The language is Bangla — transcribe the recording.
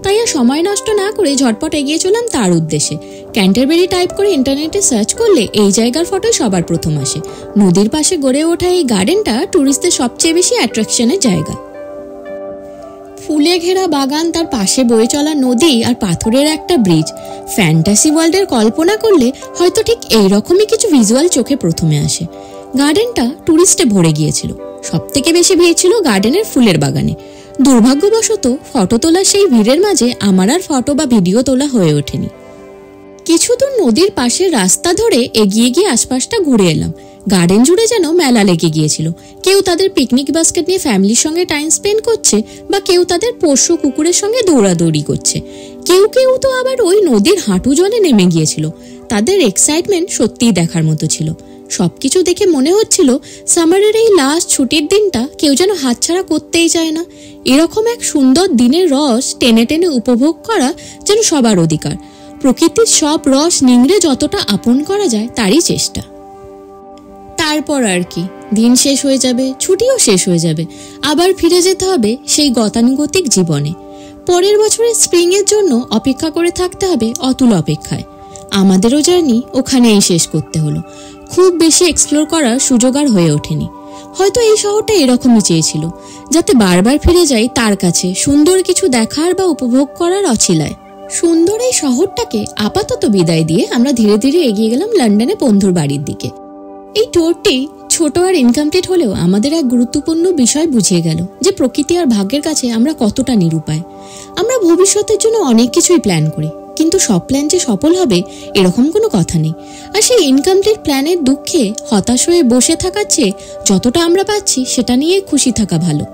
তাই আর সময় নষ্ট না করে ঝটপট এগিয়ে চললাম তার উদ্দেশ্যে। ক্যান্টারবেরি টাইপ করে ইন্টারনেটে সার্চ করলে এই জায়গার ফটোই সবার প্রথম আসে। নদীর পাশে গড়ে ওঠা এই গার্ডেনটা ট্যুরিস্টদের সবচেয়ে বেশি অ্যাট্রাকশনের জায়গা। ফুলে ঘেরা বাগান, তার পাশে বয়ে চলা নদী আর পাথরের একটা ব্রিজ। ফ্যান্টাসি ওয়ার্ল্ডের কল্পনা করলে হয়তো ঠিক এইরকমই কিছু ভিজুয়াল চোখে প্রথমে আসে। গার্ডেনটা ট্যুরিস্টে ভরে গিয়েছিল। সব থেকে বেশি ভিড় ছিল গার্ডেনের ফুলের বাগানে। দুর্ভাগ্যবশত ফটো তোলার সেই ভিড়ের মাঝে আমার আর ফটো বা ভিডিও তোলা হয়ে ওঠেনি। কিছু দূর নদীর পাশের রাস্তা ধরে এগিয়ে গিয়ে আশপাশটা ঘুরে এলাম। গার্ডেন জুড়ে যেন মেলা লেগে গিয়েছিল। কেউ তাদের পিকনিক বাস্কেট নিয়ে ফ্যামিলির সঙ্গে টাইম স্পেন্ড করছে, বা কেউ তাদের পোষ্য কুকুরের সঙ্গে দৌড়াদৌড়ি করছে। কেউ কেউ তো আবার ওই নদীর হাঁটু জলে নেমে গিয়েছিল। তাদের এক্সাইটমেন্ট সত্যিই দেখার মতো ছিল। সবকিছু দেখে মনে হচ্ছিল সামারের এই লাস্ট ছুটির দিনটা কেউ যেন হাতছাড়া করতেই চায় না। এরকম এক সুন্দর দিনের রস টেনে টেনে উপভোগ করা যেন সবার অধিকার। প্রকৃতির সব রস নিংড়ে যতটা আপন করা যায় তারই চেষ্টা। তারপর আর কি, দিন শেষ হয়ে যাবে, ছুটিও শেষ হয়ে যাবে, আবার ফিরে যেতে হবে সেই গতানুগতিক জীবনে। পরের বছরের স্প্রিংয়ের জন্য অপেক্ষা করে থাকতে হবে অতুল অপেক্ষায়। আমাদেরও জার্নি ওখানেই শেষ করতে হলো। খুব বেশি এক্সপ্লোর করার সুযোগ আর হয়ে ওঠেনি। হয়তো এই শহরটা এরকমই চেয়েছিল, যাতে বারবার ফিরে যাই তার কাছে সুন্দর কিছু দেখার বা উপভোগ করার অছিলায়। সুন্দর এই শহরটাকে আপাতত বিদায় দিয়ে আমরা ধীরে ধীরে এগিয়ে গেলাম লন্ডনে বন্ধুর বাড়ির দিকে। এই ট্যুরটি ছোট আর ইনকমপ্লিট হলেও আমাদের এক গুরুত্বপূর্ণ বিষয় বুঝিয়ে গেল যে প্রকৃতি আর ভাগ্যের কাছে আমরা কতটা নিরুপায়। আমরা ভবিষ্যতের জন্য অনেক কিছুই প্ল্যান করি, কিন্তু সব প্ল্যান যে সফল হবে এরকম কোনো কথা নেই। আর সেই ইনকমপ্লিট প্ল্যানের দুঃখে হতাশ হয়ে বসে থাকার চেয়ে যতটা আমরা পাচ্ছি সেটা নিয়ে খুশি থাকা ভালো।